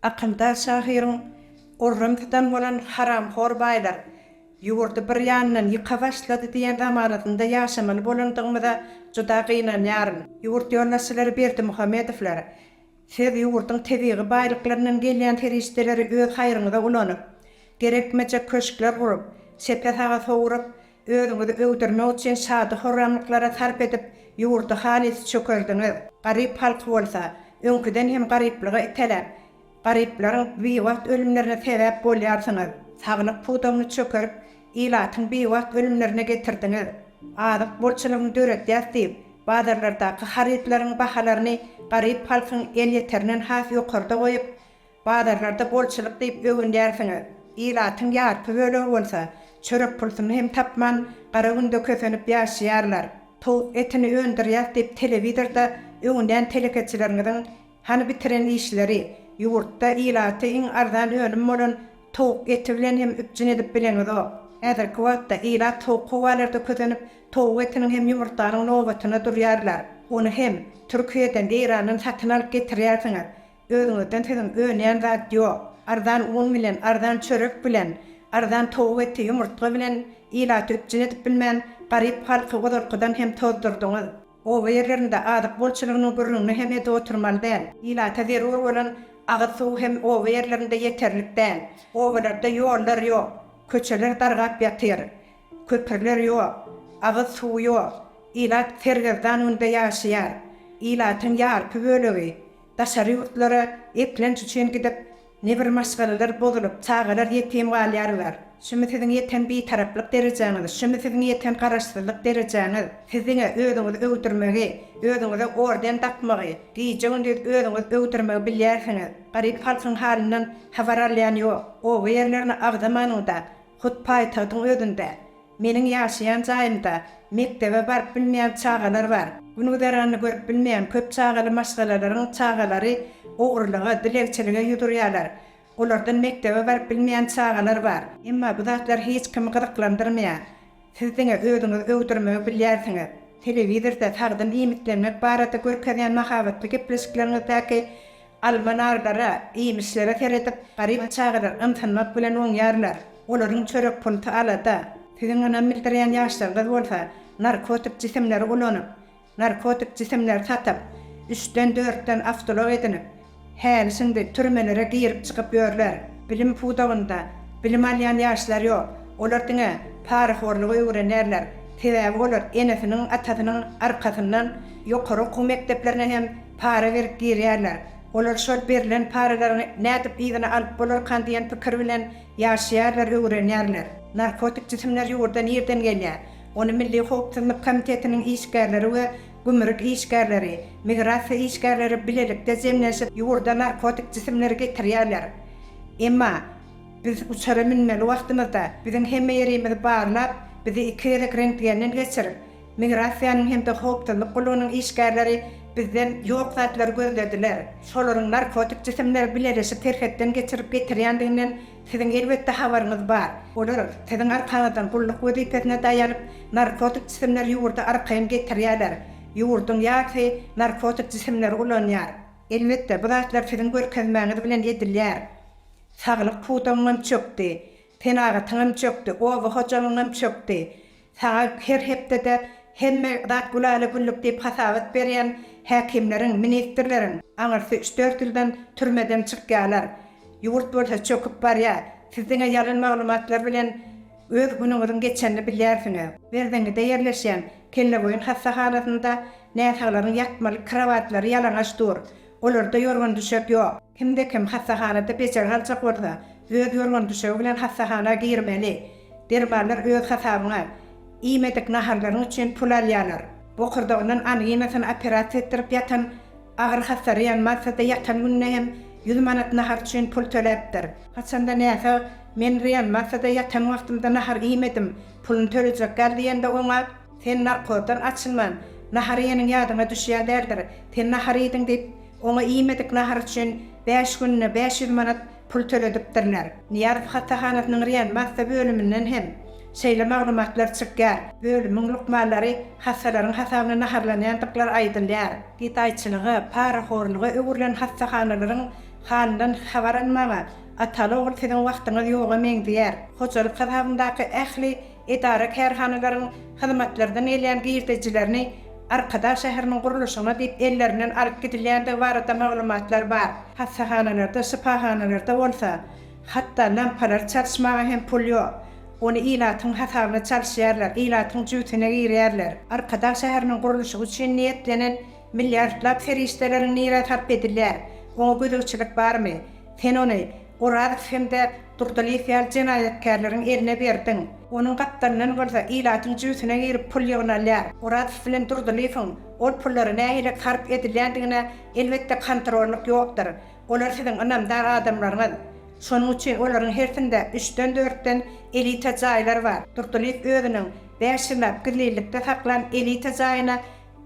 Aqalda şahirın urrumdan bolan haram hor baylar. Yurdu bir yandan yıkavaşladı diyen zamanında yaşamalı bolandığımda juda gıynan yarın. Yurt yollasıları berdi Muhammedovlar. Siz yurdun tebiği baylıklarının gelen terişteleri öz hayrınıza ulanıp, gerekmece köşkler kurup, sepet ağa soğurup, özünüzü öldürmek için sadı horramlıklara sarp edip, yurdu halis çökerdiniz. Garip halkı olsa, önküden hem garipliği iteler. Gariplerin bir vakt ölümlerine sebep bolyarsınız. Sağlık putamını çökürüp, ilatın bir vakt ölümlerine getirdiniz. Adık borçluğunu döretiyaz deyip, bazarlardaki haritlerin bahalarını garip halkın el yeterinin has yukarıda koyup, bazarlarda borçluk deyip övündersiniz. İlatın yarpı böyle olsa, çörek pulsunu hem tapman, qaragunda kösönüp yaşayarlar. Tavuk etini öndüriyaz deyip televizorda övünden telekeçilerinizin hani bitiren işleri, yurtta ilatı in arzan ölüm olan tavuk eti bilen hem üpçün edip bileniz o. Äzirki wagtda ilat tavuk kowalarda közenip tavuk etinin hem yumurtaryň nobatyna durýarlar. Onu hem Türkiýeden de Iranyň satyn alyp getirýärsiňiz. Özüňizden sizin öňän zat ýok. Arzan un bilen, arzan çörek bilen, arzan tavuk eti yumurta bilen ilat üpçün edip bilmän garip halky gozarkydan hem tozdurdyňyz. O yerlerinde adyk bolçylygynyň gurruny hem ede oturmaly däl. Ilata zerur bolan agyt suw hem o yerlerinde yeterlik däl. Owalarda ýollar ýok. Köçeler dargap ýatyr. Köprüler ýok. Agyt suw ýok. Ilat sergezdan önde ýaşaýar. Ilatyň ýarpy bölegi daşary ýurtlara eklenç üçin gidip ne bir maşgalalar bolup çağalar ýetim galýarlar. Şümi siziň ýeten bir taraplyk derejeňiz, şümi siziň ýeten garaşdyrlyk derejeňiz, siziňe özüňizi öwdürmegi, özüňize orden takmagy, diýjeňiz özüňizi öwdürmegi bilýärsiňiz. Garip halkyň halinden habar alýan ýok. O ýerlerini agdamanyňda, hutpaýtatyň özünde, meniň ýaşaýan jaýymda mektebe barp bilmeýän çağalar bar. Bunu derany görüp bilmeýän köp çağaly maşgalalaryň çağalary ogurlyga, dilekçilige ýudurýarlar. Olardan mektebe barp bilmeýän çağalar bar. Emma bu zatlar hiç kimi gyzyklandyrmaýar. Siziňe özüňizi öwdürmegi bilýärsiňiz. Telewizorda tagdan iýmitlenmek barada görkezýän mahabatly gepleşikleriňizdäki almanarlara, iýmişlere seredip, garip çağalar ymtanmak bilen oňýarlar. Olaryň çörek pulty alada. Siziň anam bildirýän ýaşlarda bolsa, narkotik jisimleri ulanyp, narkotik jisimler satyp, 3-den 4-den avtolog edinip, hälisinde türmelere girip çykyp ýörler. Bilim pudawynda, bilim alýan ýaşlar ýok. Olar diňe paraxorlygy öwrenärler. Sebäbi olar enesiniň atasynyň arkasyndan ýokary okuw mekdeplerine hem para berip girýärler. Olar şol berilen paralaryny nädip ýygyna alyp bolar kandiýan pikir bilen ýaşaýarlar, öwrenýärler. Narkotik jisimler ýurdan ýerden gelýär. Onu Milli Howpsuzlyk Komitetiniň işgärleri we gümrük işgärleri, migrasiýa işgärleri bilelikde zemleşip ýurda narkotik jisimleri getirýärler. Emma biz uçara minmeli wagtymyzda biziň hemme ýerimizi barlap, bizi iki rentgenden geçirip, migrasiýanyň hem de howpsuzlyk gulunyň işgärleri bizden ýok zatlar gözlediler. Şolaryň narkotik jisimler bileresip terhetden geçirip getirýändiginden siziň elbetde habaryňyz bar. Olar siziň arkaňyzdan gulluk wezipesine daýanyp narkotik jisimler ýurda arkaýyn getirýärler. Ýurdun ýaky narkotik jisimler ulanýar. Elbetde bu zatlar siziň görkezmäňiz bilen edilýär. Saglyk putamyň çökdi, tenagatyň çökdi, owa hojalyň çökdi. Saga her hepde hemme zat gulaly gulluk diýip hasabat berýän häkimleriň, ministrleriň aňarsy 3-4 ýyldan türmeden çykýarlar. Ýurt bolsa çöküp barýar. Siziňe ýalyn maglumatlar bilen öz günüňiziň geçenini bilýärsiňiz. Berdeňde ýerleşýän Kellegoýun hastahanasynda näsaglaryň ýatmaly kravatlary ýalaňaç dur. Olarda ýorgan düşek ýok. Kimde kim hastahanada bejer haljak bolsa, öz ýorgan düşegi bilen hastahana girmeli. Derbarlar öz hasabyna iýmedik naharlaryň üçin pul alýarlar. Bokurdagyndan anyýynasyny operasiýa etdirip ýatan agyr hasary ýanmasada ýatan günne hem 100 manat nahar üçin pul töläpdir. Haçanda näse men reanmasada ýatan wagtymda nahar iýmedim, puluny töläjek geldiýende oňa sen narkodan açylman, nahar ýanyň ýadyna düşýär derdir. Sen nahar ediň diýip oňa iýmedik nahar üçin 5 günne 500 manat pul töledipdirler. Niýar hastahananyň reanmasa bölüminden hem şeýle maglumatlar çykýar. Bölümiň lukmalary hasalaryň hasabyna naharlanýandyklar aýdylýar. Gitaýçylygy, paraxorlygy öwürlen hastahanalaryň Halından habaranmaga atalıoğul teden wagtyňyz ýoga meň diýär. Hojalyk hazabyndaky ähli idara kärhanalarynın hyzmatlardan elýän giýirdejilerini arkadaş şäheriniň guruluşyna diýip ellerinden alyp gidilýän de barada maglumatlar bar. Hassahanalarda, sypahanalarda bolsa, hatda lampalar çalşmaga hem pul ýok. Onu ilatyň hasabyna çalşýarlar, ilatyň jüýtüne girýärler. Arkadaş şäheriniň guruluşy üçin niýetlenen milliardlap ferişteleriň nire tarp edilýär. Oňa gödükçilik barmy? Sen ony Orada hemde Durdalyýal jenaýetkarlaryň eline berdiň. Onuň gatdarynyň bolsa ilatyň jüýtüne girip pul ýygnalýar. Orada bilen Durdalyýyň ol pullary nähile tarp edilýändigine elbetde kontrollyk ýokdur. Olar siziň anamdar adamlaryň. Şonuň üçin olaryň hertinde 3-den 4den elita jaýlar bar. Durdalyýy özüniň 5 ýyllap gizlilikde saklan elita jaýyna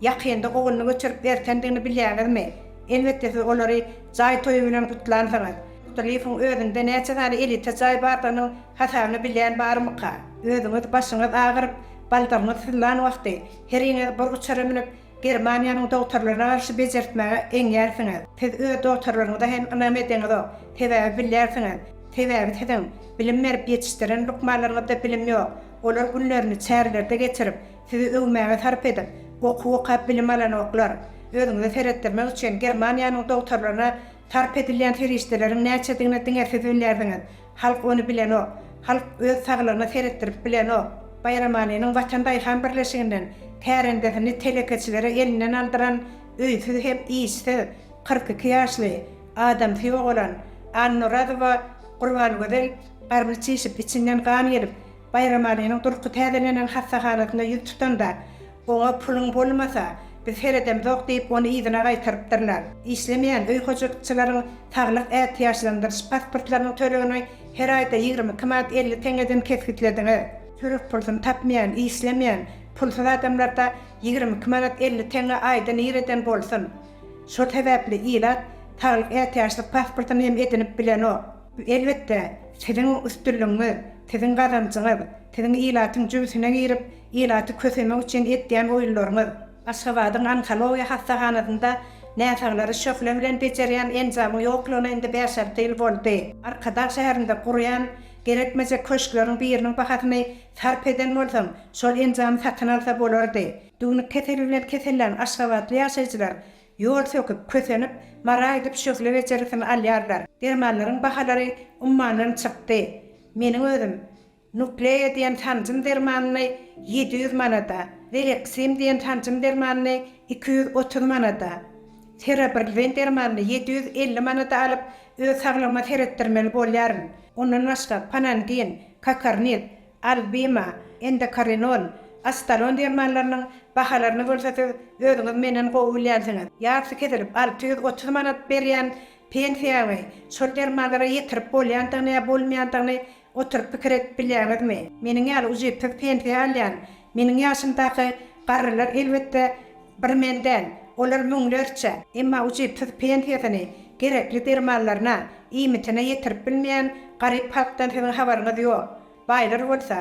ýakynda oğluny göçürip bertendigini bilýärmi? Elbetde olary jaý toýu bilen tutlansaňyz. Durdalyýyň özünde näçe tane elita jaý bardygyny hasabyny bilýän barmyka? Özüňiz başyňyz agyryp, baldaryňyz syllan wagty heriňiz bir uçara minip Germaniýanyň doktorlaryna garşy bejertmäge eňärsiňiz. Siz öz doktorlaryňyza hem anam edeňiz, sebäbi bilýärsiňiz. Sebäbi sizin bilim berip ýetişdiren lukmalaryňyzda bilim ýok. Olar günlerini çärlerde geçirip, sizi öwmäge sarp edip, okuw bilim alan oklar. Özüňizi seretdirmek üçin Germaniýanyň doktorlaryna tarp edilýän ferişteleriň näçedigine diňersiz bilýärsiňiz. Halk onu bilen o. Halk öz saglygyna seretdirip bilen o. Bayramanynyň Watandaýhan birleşiginden kärendesini telekeçilere elinden aldyran öýsüz hem iýsi 42 ýaşly adam ýok bolan Annoradowa Gurbangözel garmyçyşyp içinden gan gelip Bayramanynyň durky täzelenen hassahanatyna ýüz tutanda oňa puluň bolmasa biz heredem zok diýip onu ýygyna gaýtarypdyrlar. İşlemeýän öý hojatçylaryň saglyk ähtiýaçlandyryş pasportlarynyň tölegini her aýda 20 kmat 50 teňeden kesgitlediňi. Türk pulsyny tapmaýan, işlemeýän pulsuz adamlarda 20 kmat 50 teňe aýdan ýerden bolsun. Şo sebäpli ilat saglyk ähtiýaçlyk pasportyny hem edinip bilen o. Elbetde siziň üstünlüğiňiz, siziň gazançyňyz, siziň ilatyň jüýtüne girip ilaty kösemek üçin etdiýän oýunlaryňyz. Aşgabatyň onkologiýa hastahanasynda näsaglary şofle bilen bejerýän enzamy ýoklugyna indi 5 ýyl boldy. Arkadaş şäherinde gurýan gerekmeze köşkleriň biriniň bahatyny sarp eden bolsam, şol enzamy satyn alsa bolardy. Dugny kesellän Aşgabatly ýaşaýjylar ýol söküp kösenip, mara edip şofle bejerisini alýarlar. Dermanlaryň bahalary ummandan çykdy. Meniň özüm Nukleya diýen tanjym dermanyny 700 manata, Relexim diýen tanjym dermanyny 230 manata, Terapril dermanyny 750 manata alyp öz saglygyma seretdirmeli bolýaryn. Ondan başga Panandin, Kakarnit, Albima, Endekarinol, Astalon dermanlarynyň bahalaryny bolsa-da özüňiz menen gowulýarsyňyz. Ýarsy kesilip 630 manat berýän pensiýagy şol dermanlara ýetirip bolýandygyny ýa bolmaýandygyny oturup pikir edip bilýärmi? Meniň ýaly uzypdyk pensiýa alýan, meniň ýaşymdaky garrylar elbetde bir menden, olar müňlerçe, emma uzypdyk pensiýasyny gerekli dermanlaryna, iýmitine ýetirip bilmeýän garyp halkdan siziň habaryňyz ýok. Baýlar bolsa,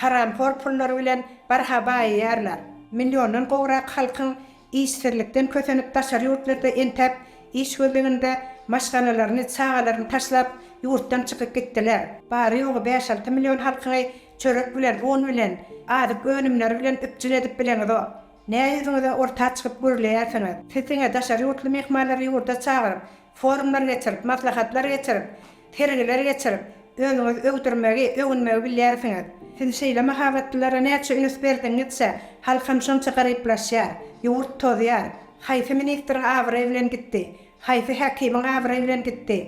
haram pullary bilen barha baýýarlar. Milyondan gowrak halkyň işsizlikden kösenip daşary ýurtlarda entep, iş gözleginde maşgalalaryny, çağalaryny taşlap ýurtdan çykyp gitdiler. Bary ýogy 5-6 milyon halkyny çörek bilen, on bilen, ady gönümleri bilen üpçül edip bilen o. Näýe orta çykyp görülýärsiňiz. Siziňe daşary ýurtly mehmanlary ýurda çağıryp, forumlar geçirip, maslahatlar geçirip, tergiler geçirip, özüňiz öwdürmegi, öwünmegi bilýärsiňiz. Siz şeýle mahabatlylara näçe üns berdiňizse, halkam şonça garyplaşýar, ýurt tozýar. Haýsy ministr awry bilen gitdi, haýsy hakimiň awry bilen gitdi.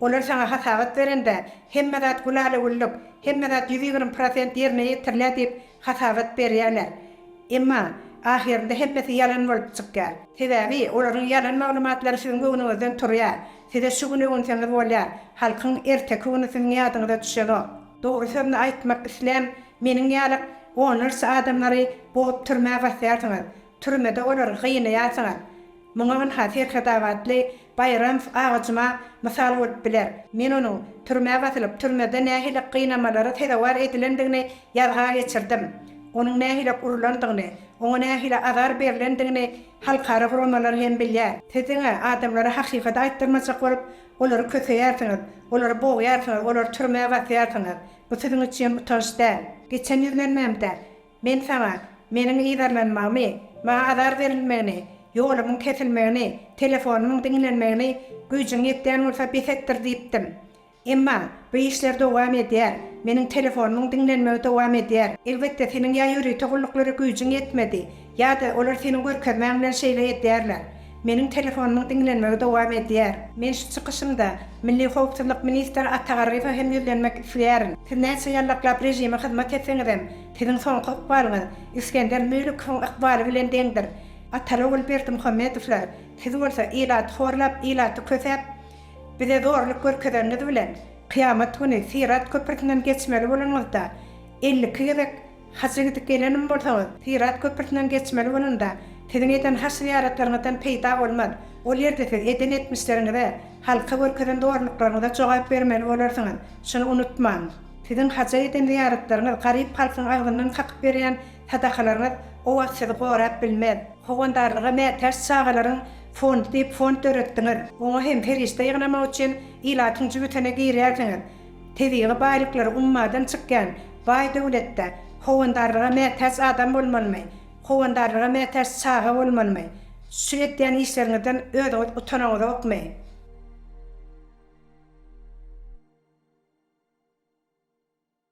Olar sana hasabat berende hemme zat gulaly gulluk, hemme zat 120% ýerine ýetirilýär diýip hasabat berýärler. Emma ahirinde hemmesi ýalan bolup çykýar. Sebäbi olaryň ýalan maglumatlary siziň göwnüňizden turýar. Size şu güni öňseniz bolýar. Halkyň erteki güni siziň ýadyňyza düşer o. Dogry sözüni aýtmak isläm, meniň ýalyk onursa adamlary boğup türmäge basýarsyňyz. Türmede olar gynýarsyňyz. Muňa hasir hadavatly bayram ağaçma misal bolup biler. Men onu türmäge basylyp türmede nähile gynamalary tedawar edilendigini ýazga geçirdim. Onuň nähile urulandygyny, Oňa nähile azar berilendigini halkara gurulmalar hem bilýär. Tediňe adamlara hakykaty aýtdyrmajak bolup, olary köpeýärsiňiz, olary boğýarsyňyz, olary türmäge batýarsyňyz. Bu siziň üçin toş däl. Geçen ýüzlenmämde men sana meniň ýerlenmämi, maňa azar berilmegini, ýolumyň kesilmegini, telefonumyň diňlenmegini güýjüň ýetýän bolsa besetdir diýipdim. Emma bu işler dowam edýär. Meniň telefonumyň diňlenmegi dowam edýär. Elbetde seniň ýa ýürek togullukları güýjüň ýetmedi. Ýa-da olar seniň görkezmäň bilen şeýle edýärler. Meniň telefonumyň diňlenmegi dowam edýär. Men şu çykyşymda Milli Howpsuzlyk ministri Atagaryfa hem ýüzlenmek isleýärin. Siz näçe ýyllaklap rejime hyzmat etseňizem, siziň soňky ykbalyňyz İskender Möýlükowyň ykbaly bilen deňdir. Atalowul Berdimuhammedowlar, siz bolsa ilat horlap, ilaty kösep, bize zorluk görkezeniz bilen kıyamet günü Sirat köprüsünden geçmeli bolanyňyzda 50 kyrek hasygydy gelenim bolsaňyz, Sirat köprüsünden geçmeli bolanda siziň eden hasýaratlaryňyzdan peýda bolmaz. Ol ýerde siz eden etmişleriňize halka görkezen zorluklaryňyza jogap bermeli bolarsyňyz. Şunu unutmaň. Siziň haja eden ziyaretleriniz garyp halkyň agzyndan sakyp berýän sadakalaryňyz o wagt sizi gorap bilmez. Howandarlyga mätäş çağalaryň fond diýip fond döretdiňiz. Oňa hem perişde ýygnamak üçin ilatyň jübetine girýärsiňiz. Tebigy baýlyklary ummadan çykýan baý döwletde howandarlyga mätäş adam bolmaly. Howandarlyga mätäş çaga bolmaly. Şu etdiň işleriňizden öňe utanaňyza bakmaýyn.